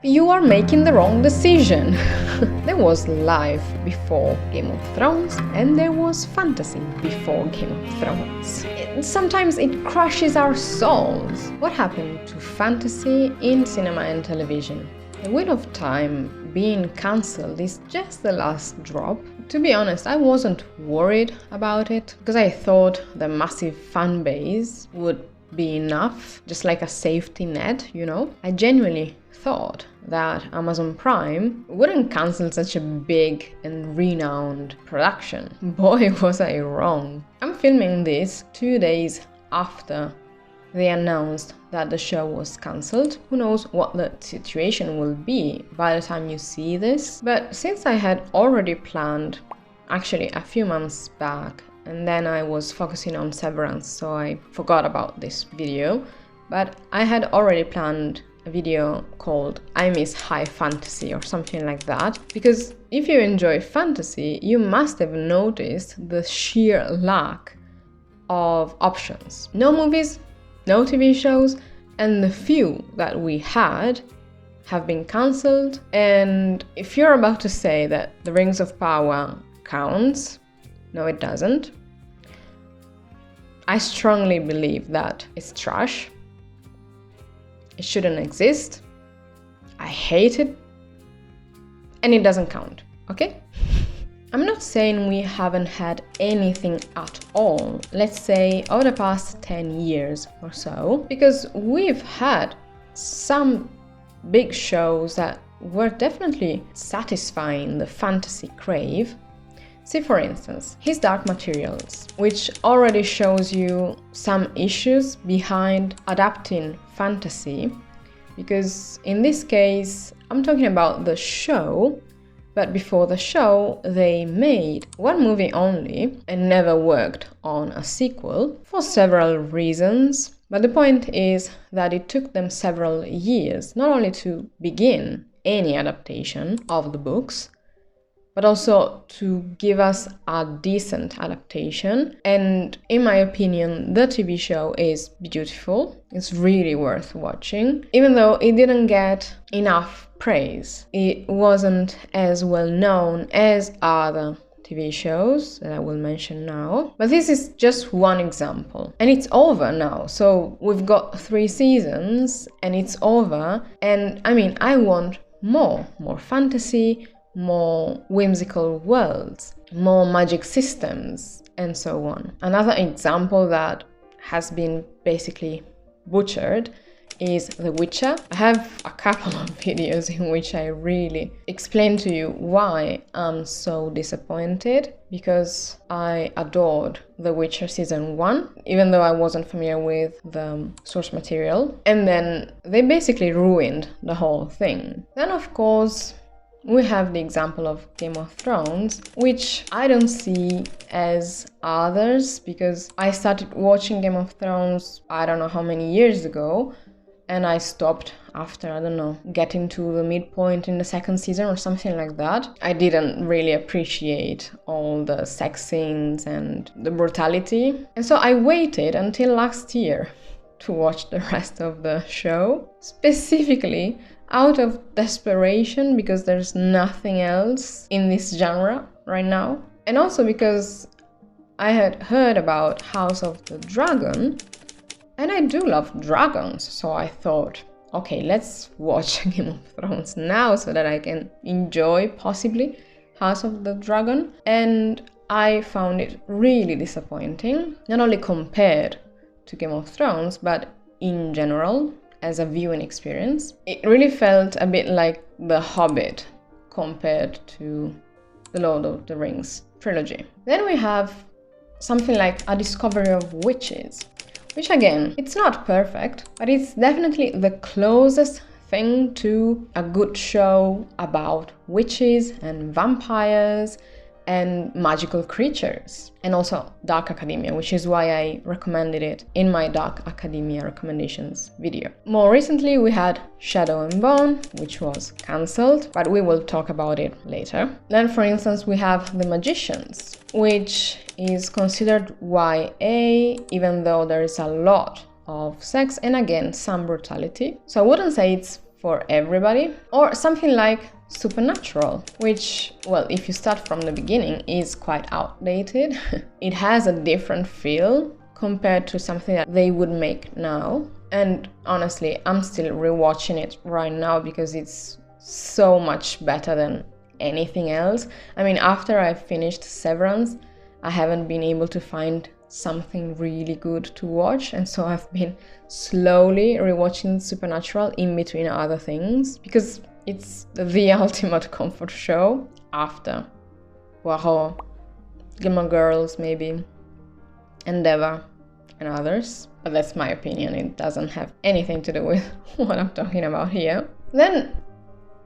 You are making the wrong decision. There was life before Game of Thrones, and there was fantasy before Game of Thrones. Sometimes it crushes our souls. What happened to fantasy in cinema and television? The Wheel of Time being cancelled is just the last drop. To be honest, I wasn't worried about it because I thought the massive fan base would be enough, just like a safety net, you know? I genuinely thought that Amazon Prime wouldn't cancel such a big and renowned production. Boy, was I wrong. I'm filming this 2 days after they announced that the show was cancelled. Who knows what the situation will be by the time you see this? But since I had already planned, actually a few months back, and then I was focusing on Severance, so I forgot about this video, but I had already planned a video called I Miss High Fantasy or something like that, because if you enjoy fantasy, you must have noticed the sheer lack of options. No movies, no TV shows, and the few that we had have been cancelled. And if you're about to say that the Rings of Power counts, no, it doesn't. I strongly believe that it's trash. It shouldn't exist. I hate it. And it doesn't count, okay? I'm not saying we haven't had anything at all, let's say over the past 10 years or so, because we've had some big shows that were definitely satisfying the fantasy crave. See, for instance, His Dark Materials, which already shows you some issues behind adapting fantasy, because in this case, I'm talking about the show, but before the show, they made one movie only and never worked on a sequel for several reasons. But the point is that it took them several years, not only to begin any adaptation of the books, but also to give us a decent adaptation. And in my opinion, the TV show is beautiful. It's really worth watching. Even though it didn't get enough praise, it wasn't as well known as other TV shows that I will mention now. But this is just one example. And it's over now. So we've got 3 seasons and it's over. And I mean, I want more fantasy, more whimsical worlds, more magic systems, and so on. Another example that has been basically butchered is The Witcher. I have a couple of videos in which I really explain to you why I'm so disappointed, because I adored The Witcher season 1, even though I wasn't familiar with the source material, and then they basically ruined the whole thing. Then of course we have the example of Game of Thrones, which I don't see as others, because I started watching Game of Thrones I don't know how many years ago, and I stopped after, I don't know, getting to the midpoint in the 2nd season or something like that. I didn't really appreciate all the sex scenes and the brutality, and so I waited until last year to watch the rest of the show, specifically out of desperation, because there's nothing else in this genre right now, and also because I had heard about House of the Dragon, and I do love dragons, so I thought, okay, let's watch Game of Thrones now so that I can enjoy possibly House of the Dragon. And I found it really disappointing, not only compared to Game of Thrones, but in general as a viewing experience. It really felt a bit like The Hobbit compared to the Lord of the Rings trilogy. Then we have something like A Discovery of Witches, which again, it's not perfect, but it's definitely the closest thing to a good show about witches and vampires and magical creatures, and also Dark Academia, which is why I recommended it in my Dark Academia recommendations video. More recently, we had Shadow and Bone, which was cancelled, but we will talk about it later. Then, for instance, we have The Magicians, which is considered YA, even though there is a lot of sex and again, some brutality. So I wouldn't say it's for everybody. Or something like Supernatural, which, well, if you start from the beginning, is quite outdated. It has a different feel compared to something that they would make now. And honestly, I'm still rewatching it right now because it's so much better than anything else. I mean, after I finished Severance, I haven't been able to find something really good to watch, and so I've been slowly rewatching Supernatural in between other things because it's the ultimate comfort show after Poirot, Gilmore Girls maybe, Endeavour and others. But that's my opinion, it doesn't have anything to do with what I'm talking about here. Then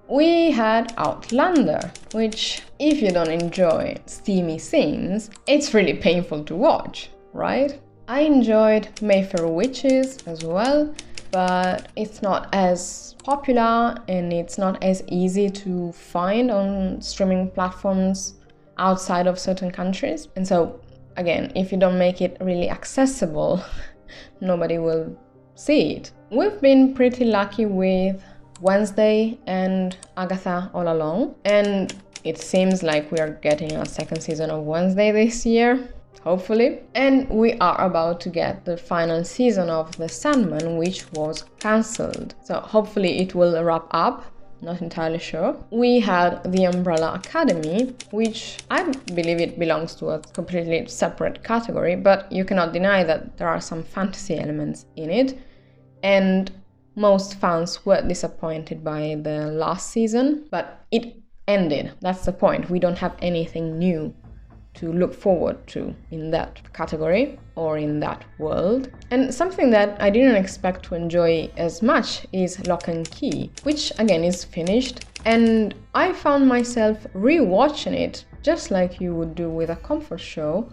we had Outlander, which, if you don't enjoy steamy scenes, it's really painful to watch, right? I enjoyed Mayfair Witches as well, but it's not as popular and it's not as easy to find on streaming platforms outside of certain countries. And so, again, if you don't make it really accessible, nobody will see it. We've been pretty lucky with Wednesday and Agatha All Along, and it seems like we are getting a second season of Wednesday this year, hopefully. And we are about to get the final season of The Sandman, which was cancelled. So hopefully it will wrap up, not entirely sure. We had The Umbrella Academy, which I believe it belongs to a completely separate category, but you cannot deny that there are some fantasy elements in it. And most fans were disappointed by the last season, but it ended. That's the point. We don't have anything new to look forward to in that category or in that world. And something that I didn't expect to enjoy as much is Lock and Key, which again is finished, and I found myself rewatching it just like you would do with a comfort show,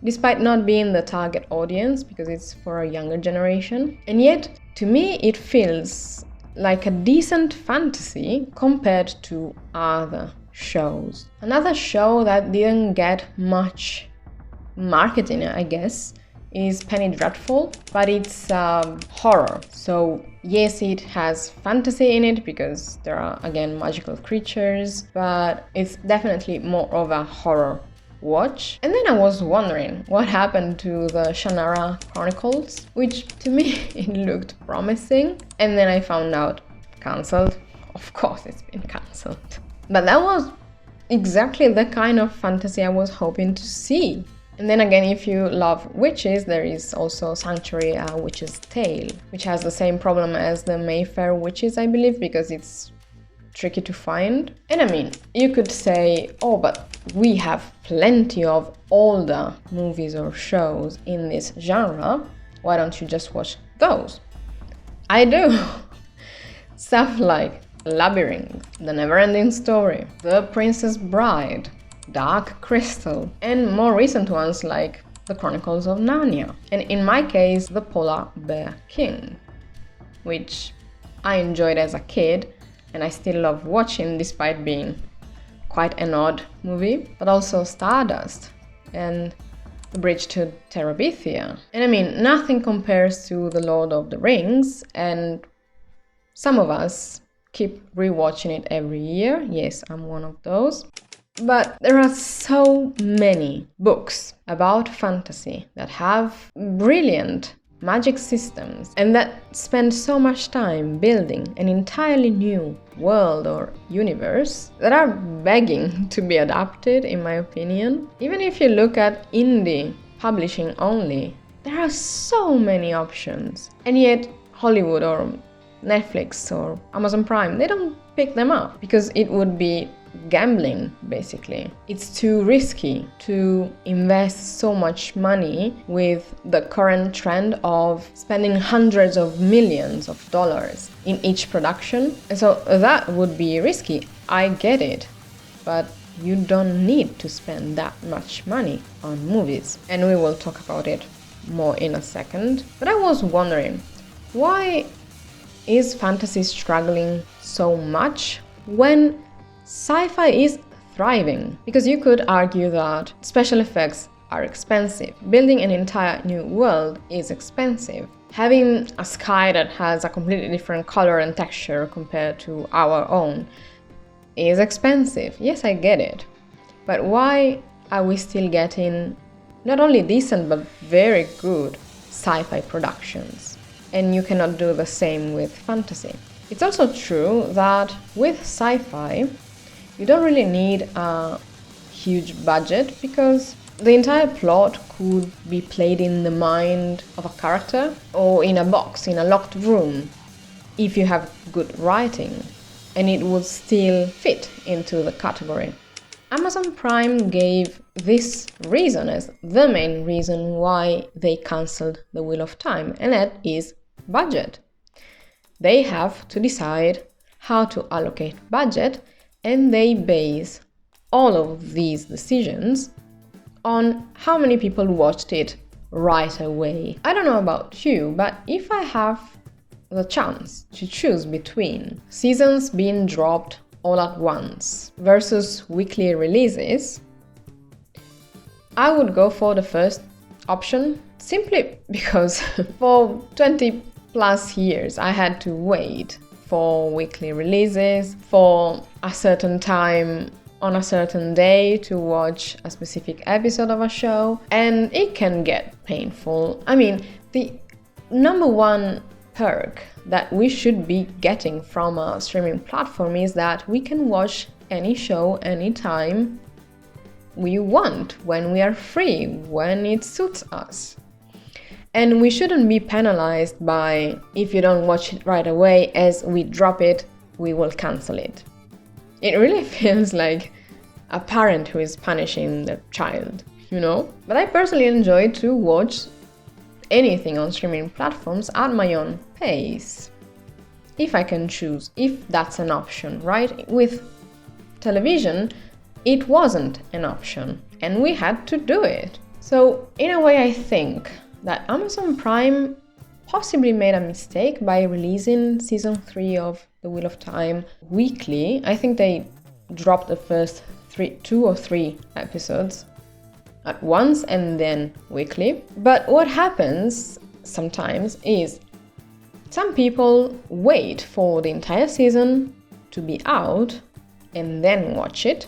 despite not being the target audience because it's for a younger generation. And yet, to me, it feels like a decent fantasy compared to other shows. Another show that didn't get much marketing, I guess, is Penny Dreadful, but it's horror. So yes, it has fantasy in it because there are, again, magical creatures, but it's definitely more of a horror watch. And then I was wondering what happened to the Shannara Chronicles, which to me it looked promising, and then I found out cancelled. Of course it's been cancelled. But that was exactly the kind of fantasy I was hoping to see. And then again, if you love witches, there is also Sanctuary, A Witch's Tale, which has the same problem as the Mayfair Witches, I believe, because it's tricky to find. And I mean, you could say, oh, but we have plenty of older movies or shows in this genre. Why don't you just watch those? I do. Stuff like Labyrinth, The Neverending Story, The Princess Bride, Dark Crystal, and more recent ones like The Chronicles of Narnia. And in my case, The Polar Bear King, which I enjoyed as a kid and I still love watching despite being quite an odd movie, but also Stardust and The Bridge to Terabithia. And I mean, nothing compares to The Lord of the Rings, and some of us keep rewatching it every year. Yes, I'm one of those. But there are so many books about fantasy that have brilliant magic systems and that spend so much time building an entirely new world or universe that are begging to be adapted, in my opinion. Even if you look at indie publishing only, there are so many options. And yet Hollywood or Netflix or Amazon Prime, they don't pick them up because it would be gambling, basically. It's too risky to invest so much money with the current trend of spending hundreds of millions of dollars in each production. And so that would be risky. I get it, but you don't need to spend that much money on movies. And we will talk about it more in a second. But I was wondering, why is fantasy struggling so much when sci-fi is thriving? Because you could argue that special effects are expensive. Building an entire new world is expensive. Having a sky that has a completely different color and texture compared to our own is expensive. Yes, I get it. But why are we still getting not only decent but very good sci-fi productions? And you cannot do the same with fantasy. It's also true that with sci-fi, you don't really need a huge budget because the entire plot could be played in the mind of a character or in a box, in a locked room, if you have good writing, and it would still fit into the category. Amazon Prime gave this reason as the main reason why they cancelled The Wheel of Time, and that is budget. They have to decide how to allocate budget, and they base all of these decisions on how many people watched it right away. I don't know about you, but if I have the chance to choose between seasons being dropped all at once versus weekly releases, I would go for the first option simply because for 20 plus years I had to wait for weekly releases, for a certain time on a certain day to watch a specific episode of a show, and it can get painful. I mean, the number one perk that we should be getting from a streaming platform is that we can watch any show anytime we want, when we are free, when it suits us. And we shouldn't be penalized by if you don't watch it right away, as we drop it, we will cancel it. It really feels like a parent who is punishing the child, you know? But I personally enjoy to watch anything on streaming platforms at my own pace, if I can choose, if that's an option, right? With television, it wasn't an option, and we had to do it. So in a way, I think that Amazon Prime possibly made a mistake by releasing season 3 of The Wheel of Time weekly. I think they dropped the first 2 or 3 episodes at once and then weekly. But what happens sometimes is some people wait for the entire season to be out and then watch it,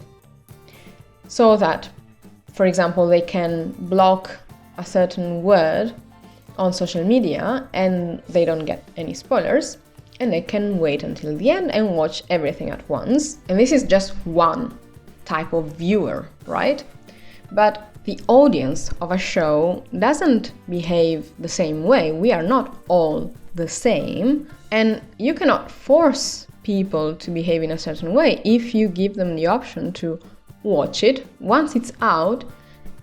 so that, for example, they can block a certain word on social media and they don't get any spoilers, and they can wait until the end and watch everything at once. And this is just one type of viewer, right? But the audience of a show doesn't behave the same way. We are not all the same, and you cannot force people to behave in a certain way. If you give them the option to watch it, once it's out,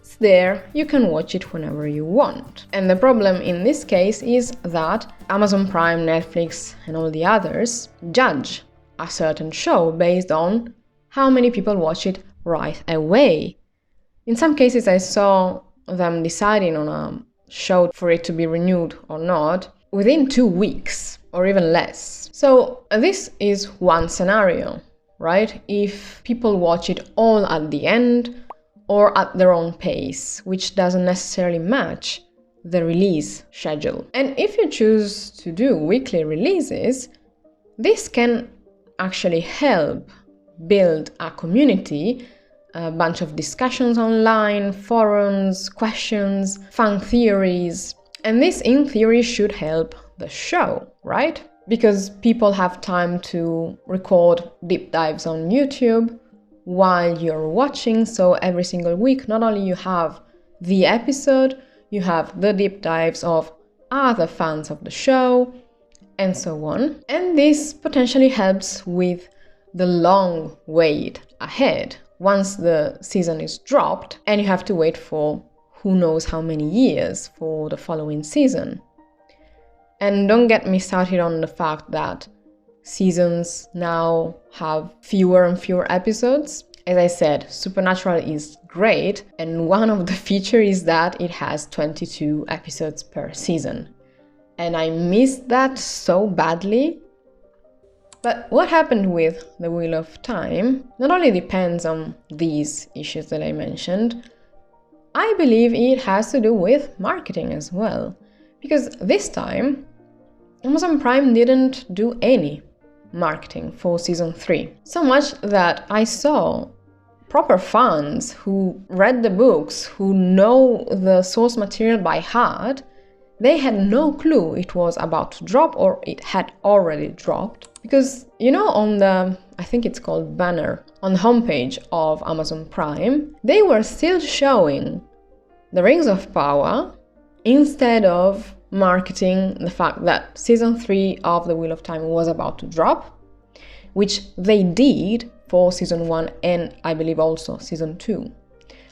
it's there, you can watch it whenever you want. And the problem in this case is that Amazon Prime, Netflix, and all the others judge a certain show based on how many people watch it right away. In some cases, I saw them deciding on a show for it to be renewed or not within 2 weeks or even less. So this is one scenario, right? If people watch it all at the end or at their own pace, which doesn't necessarily match the release schedule. And if you choose to do weekly releases, this can actually help build a community, a bunch of discussions online, forums, questions, fan theories. And this, in theory, should help the show, right? Because people have time to record deep dives on YouTube while you're watching. So every single week, not only you have the episode, you have the deep dives of other fans of the show, and so on. And this potentially helps with the long wait ahead. Once the season is dropped and you have to wait for who knows how many years for the following season. And don't get me started on the fact that seasons now have fewer and fewer episodes. As I said, Supernatural is great, and one of the features is that it has 22 episodes per season. And I missed that so badly. But what happened with The Wheel of Time not only depends on these issues that I mentioned, I believe it has to do with marketing as well. Because this time, Amazon Prime didn't do any marketing for season 3. So much that I saw proper fans who read the books, who know the source material by heart, they had no clue it was about to drop or it had already dropped. Because, on the, I think it's called banner, on the homepage of Amazon Prime, they were still showing the Rings of Power instead of marketing the fact that season 3 of The Wheel of Time was about to drop, which they did for season 1 and I believe also season 2.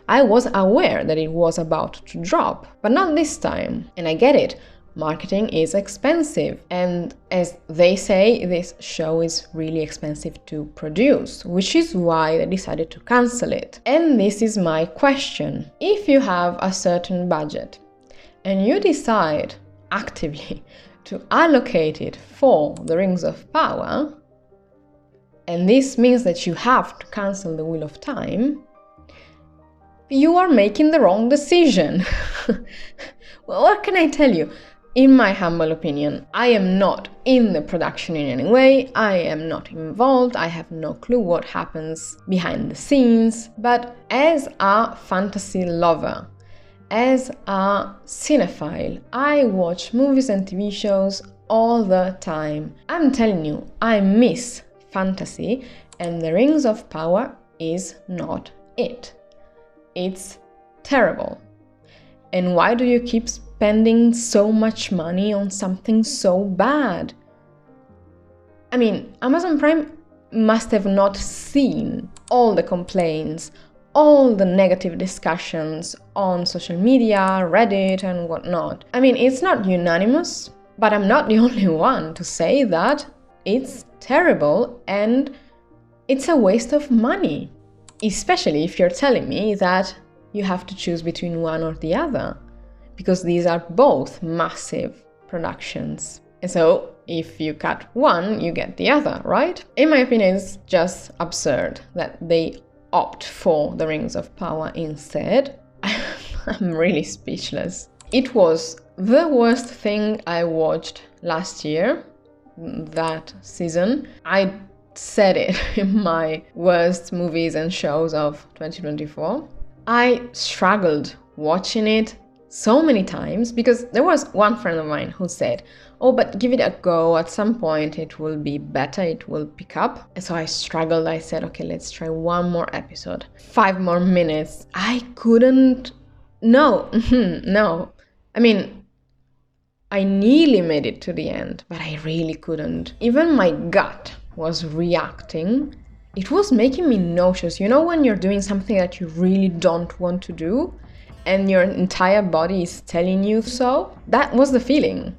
I was aware that it was about to drop, but not this time. And I get it, marketing is expensive. And as they say, this show is really expensive to produce, which is why they decided to cancel it. And this is my question. If you have a certain budget and you decide actively to allocate it for the Rings of Power, and this means that you have to cancel the Wheel of Time, you are making the wrong decision. Well, what can I tell you? In my humble opinion, I am not in the production in any way, I am not involved, I have no clue what happens behind the scenes, but as a fantasy lover, as a cinephile, I watch movies and TV shows all the time. I'm telling you, I miss fantasy, and the Rings of Power is not it. It's terrible. And why do you keep spending so much money on something so bad? I mean, Amazon Prime must have not seen all the complaints, all the negative discussions on social media, Reddit and whatnot. I mean, it's not unanimous, but I'm not the only one to say that it's terrible and it's a waste of money. Especially if you're telling me that you have to choose between one or the other, because these are both massive productions. And so if you cut one, you get the other, right? In my opinion, it's just absurd that they opt for the Rings of Power instead. I'm really speechless. It was the worst thing I watched last year, that season. I said it in my worst movies and shows of 2024. I struggled watching it so many times because there was one friend of mine who said, oh, but give it a go, at some point it will be better, it will pick up. And so I struggled. I said, okay, let's try one more episode, 5 more minutes. I couldn't. No. I mean, I nearly made it to the end, but I really couldn't. Even my gut was reacting. It was making me nauseous. You know when you're doing something that you really don't want to do and your entire body is telling you so? That was the feeling.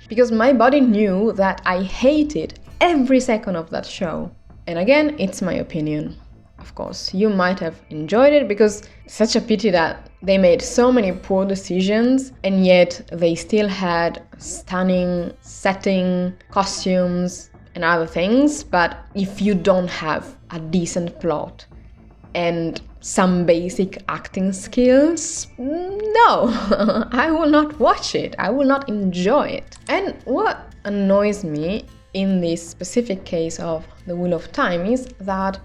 Because my body knew that I hated every second of that show. And again, it's my opinion. Of course, you might have enjoyed it because it's such a pity that they made so many poor decisions and yet they still had stunning setting, costumes and other things. But if you don't have a decent plot and some basic acting skills, no, I will not watch it. I will not enjoy it. And what annoys me in this specific case of The Wheel of Time is that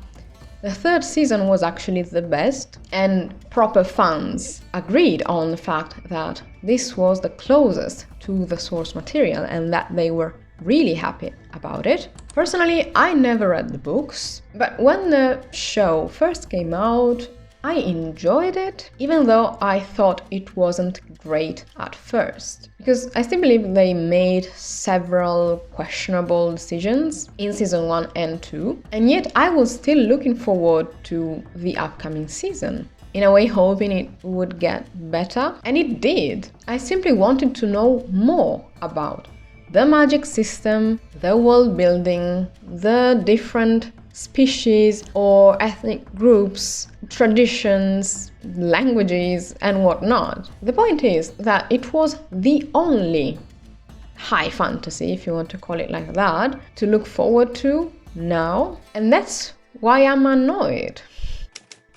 the 3rd season was actually the best, and proper fans agreed on the fact that this was the closest to the source material and that they were really happy about it. Personally, I never read the books, but when the show first came out, I enjoyed it, even though I thought it wasn't great at first. Because I still believe they made several questionable decisions in season 1 and 2, and yet I was still looking forward to the upcoming season. In a way, hoping it would get better, and it did. I simply wanted to know more about the magic system, the world building, the different species or ethnic groups, traditions, languages, and whatnot. The point is that it was the only high fantasy, if you want to call it like that, to look forward to now, and that's why I'm annoyed.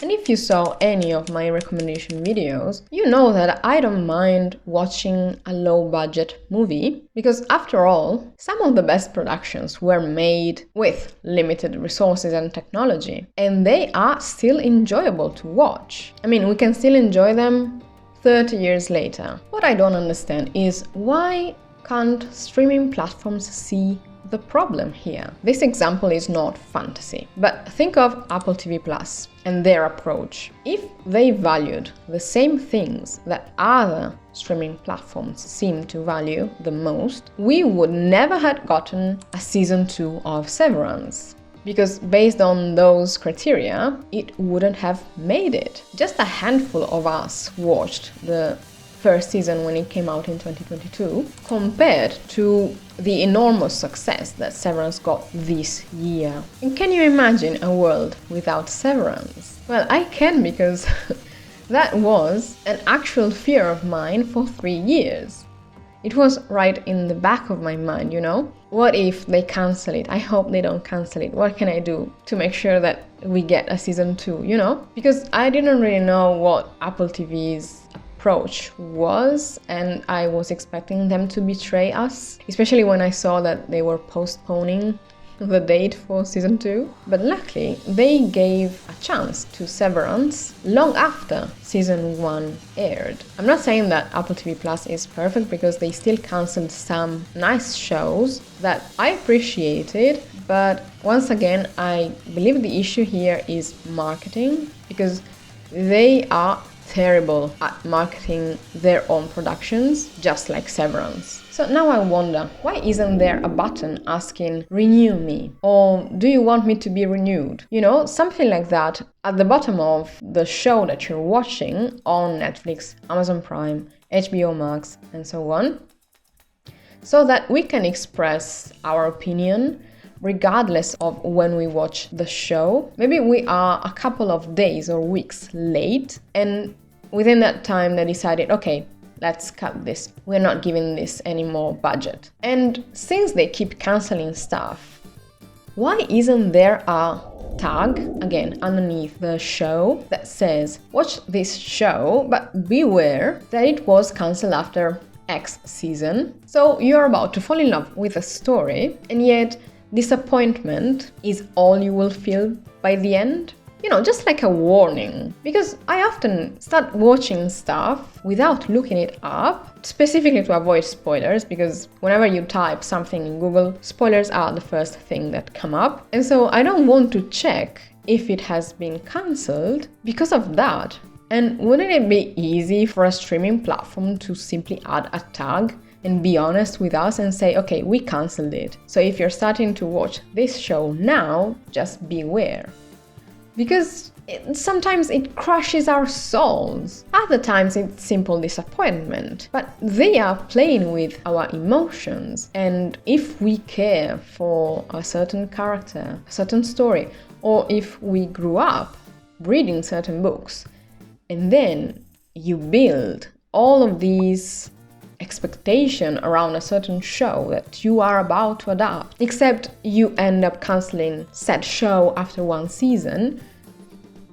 And if you saw any of my recommendation videos, you know that I don't mind watching a low-budget movie, because after all, some of the best productions were made with limited resources and technology, and they are still enjoyable to watch. I mean, we can still enjoy them 30 years later. What I don't understand is why can't streaming platforms see the problem here? This example is not fantasy, but think of Apple TV Plus and their approach. If they valued the same things that other streaming platforms seem to value the most, we would never have gotten a season 2 of Severance. Because based on those criteria, it wouldn't have made it. Just a handful of us watched the first season when it came out in 2022, compared to the enormous success that Severance got this year. And can you imagine a world without Severance? Well, I can, because that was an actual fear of mine for 3 years. It was right in the back of my mind, you know? What if they cancel it? I hope they don't cancel it. What can I do to make sure that we get a season 2, you know? Because I didn't really know what Apple TV's approach was, and I was expecting them to betray us, especially when I saw that they were postponing the date for season 2. But luckily, they gave a chance to Severance long after season 1 aired. I'm not saying that Apple TV Plus is perfect, because they still cancelled some nice shows that I appreciated, but once again, I believe the issue here is marketing, because they are terrible at marketing their own productions, just like Severance. So now I wonder, why isn't there a button asking renew me, or do you want me to be renewed? You know, something like that at the bottom of the show that you're watching on Netflix, Amazon Prime, HBO Max, and so on, so that we can express our opinion regardless of when we watch the show. Maybe we are a couple of days or weeks late, and within that time they decided, okay, let's cut this. We're not giving this any more budget. And since they keep cancelling stuff, why isn't there a tag, again, underneath the show that says, watch this show, but beware that it was cancelled after X season? So you're about to fall in love with a story, and yet disappointment is all you will feel by the end? You know, just like a warning. Because I often start watching stuff without looking it up, specifically to avoid spoilers, because whenever you type something in Google, spoilers are the first thing that come up. And so I don't want to check if it has been cancelled because of that. And wouldn't it be easy for a streaming platform to simply add a tag and be honest with us and say, okay, we cancelled it. So if you're starting to watch this show now, just beware. Because sometimes it crushes our souls. Other times it's simple disappointment. But they are playing with our emotions. And if we care for a certain character, a certain story, or if we grew up reading certain books, and then you build all of these expectation around a certain show that you are about to adapt, except you end up cancelling said show after one season,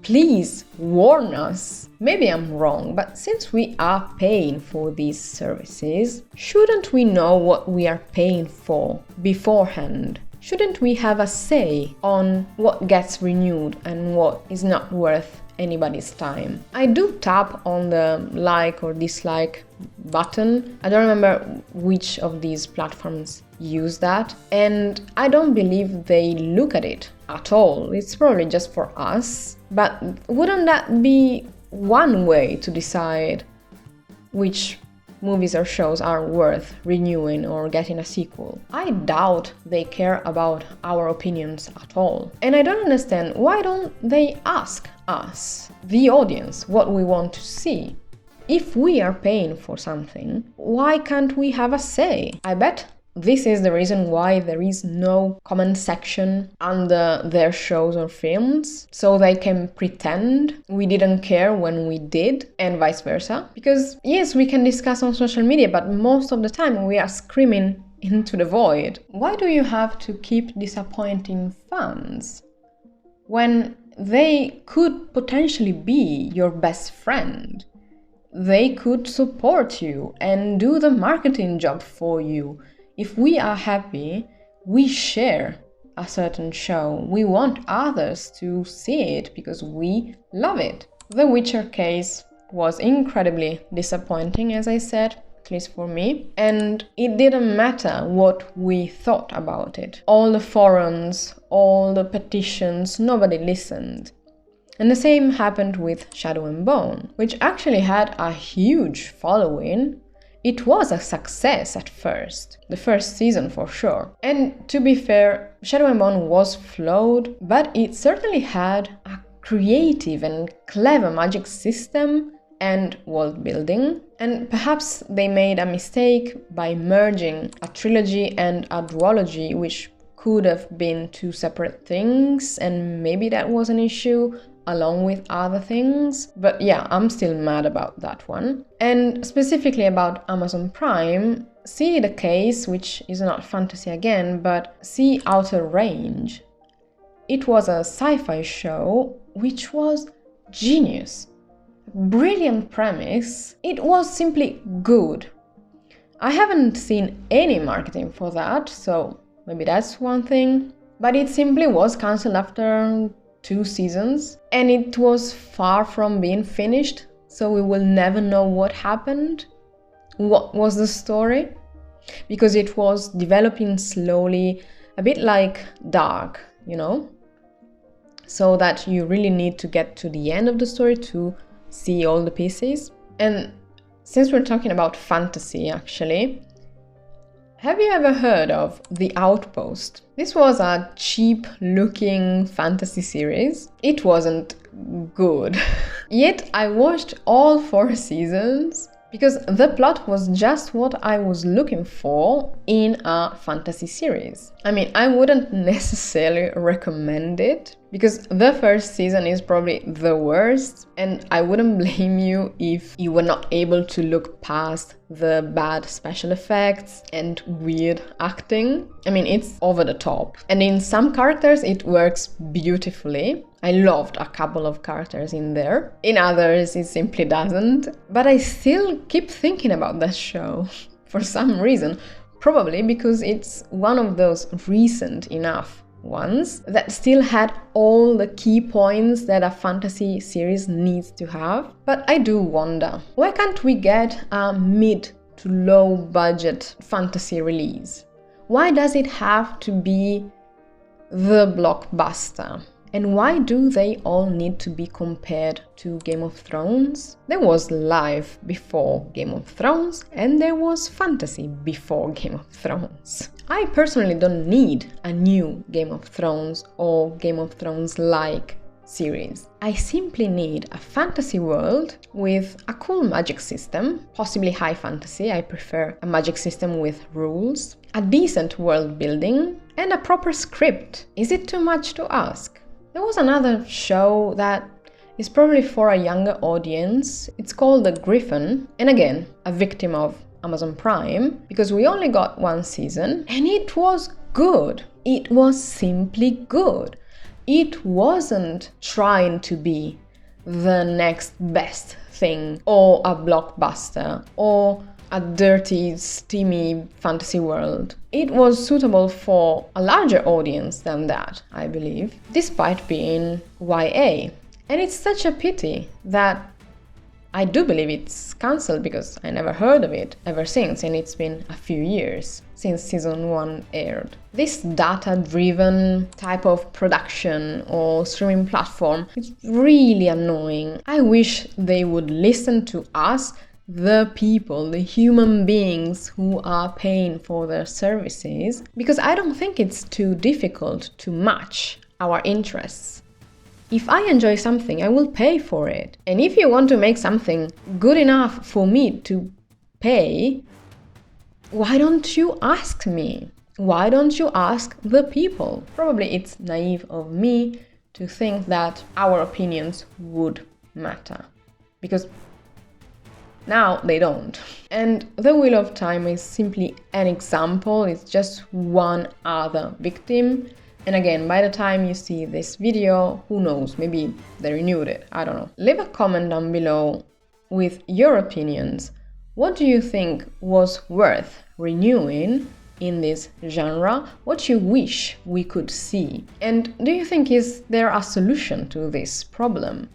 please warn us. Maybe I'm wrong, but since we are paying for these services, shouldn't we know what we are paying for beforehand? Shouldn't we have a say on what gets renewed and what is not worth anybody's time? I do tap on the like or dislike button. I don't remember which of these platforms use that, and I don't believe they look at it at all. It's probably just for us, but wouldn't that be one way to decide which movies or shows are worth renewing or getting a sequel? I doubt they care about our opinions at all. And I don't understand, why don't they ask us, the audience, what we want to see? If we are paying for something, why can't we have a say? I bet this is the reason why there is no comment section under their shows or films, so they can pretend we didn't care when we did, and vice versa. Because yes, we can discuss on social media, but most of the time we are screaming into the void. Why do you have to keep disappointing fans when they could potentially be your best friend. They could support you and do the marketing job for you. If we are happy, we share a certain show. We want others to see it because we love it. The Witcher case was incredibly disappointing, as I said, at least for me. And it didn't matter what we thought about it. All the forums, all the petitions, nobody listened. And the same happened with Shadow and Bone, which actually had a huge following. It was a success at first, the first season for sure. And to be fair, Shadow and Bone was flawed, but it certainly had a creative and clever magic system and world building. And perhaps they made a mistake by merging a trilogy and a duology, which could have been two separate things, and maybe that was an issue along with other things. But yeah, I'm still mad about that one. And specifically about Amazon Prime, see the case, which is not fantasy again, but see Outer Range. It was a sci-fi show which was genius. Brilliant premise. It was simply good. I haven't seen any marketing for that, so maybe that's one thing. But it simply was cancelled after 2 seasons, and it was far from being finished, so we will never know what happened, what was the story, because it was developing slowly, a bit like Dark, so that you really need to get to the end of the story to see all the pieces. And since we're talking about fantasy, actually, have you ever heard of The Outpost? This was a cheap-looking fantasy series. It wasn't good. Yet I watched all 4 seasons because the plot was just what I was looking for in a fantasy series. I mean, I wouldn't necessarily recommend it because the first season is probably the worst, and I wouldn't blame you if you were not able to look past the bad special effects and weird acting. I mean, it's over the top. And in some characters, it works beautifully. I loved a couple of characters in there. In others, it simply doesn't. But I still keep thinking about that show for some reason. Probably because it's one of those recent enough ones that still had all the key points that a fantasy series needs to have. But I do wonder, why can't we get a mid to low budget fantasy release? Why does it have to be the blockbuster? And why do they all need to be compared to Game of Thrones? There was life before Game of Thrones, and there was fantasy before Game of Thrones. I personally don't need a new Game of Thrones or Game of Thrones-like series. I simply need a fantasy world with a cool magic system, possibly high fantasy. I prefer a magic system with rules, a decent world building, and a proper script. Is it too much to ask? There was another show that is probably for a younger audience. It's called The Griffin, and again, a victim of Amazon Prime, because we only got 1 season, and it was good. It was simply good. It wasn't trying to be the next best thing, or a blockbuster, or a dirty, steamy fantasy world. It was suitable for a larger audience than that, I believe, despite being YA. And it's such a pity that I do believe it's cancelled, because I never heard of it ever since, and it's been a few years since season 1 aired. This data-driven type of production or streaming platform is really annoying. I wish they would listen to us, the people, the human beings who are paying for their services, because I don't think it's too difficult to match our interests. If I enjoy something, I will pay for it. And if you want to make something good enough for me to pay, why don't you ask me? Why don't you ask the people? Probably it's naive of me to think that our opinions would matter, because now they don't. And The Wheel of Time is simply an example. It's just one other victim. And again, by the time you see this video, who knows, maybe they renewed it, I don't know. Leave a comment down below with your opinions. What do you think was worth renewing in this genre? What you wish we could see? And do you think is there a solution to this problem?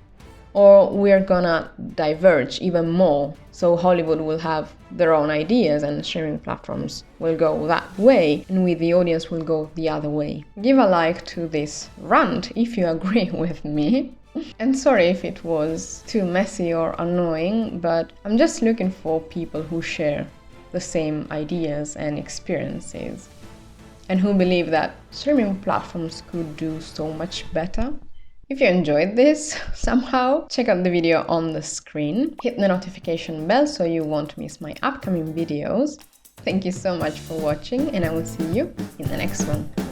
Or we're gonna diverge even more, so Hollywood will have their own ideas and streaming platforms will go that way and we the audience will go the other way. Give a like to this rant if you agree with me. And sorry if it was too messy or annoying, but I'm just looking for people who share the same ideas and experiences and who believe that streaming platforms could do so much better. If you enjoyed this somehow, check out the video on the screen. Hit the notification bell so you won't miss my upcoming videos. Thank you so much for watching and I will see you in the next one.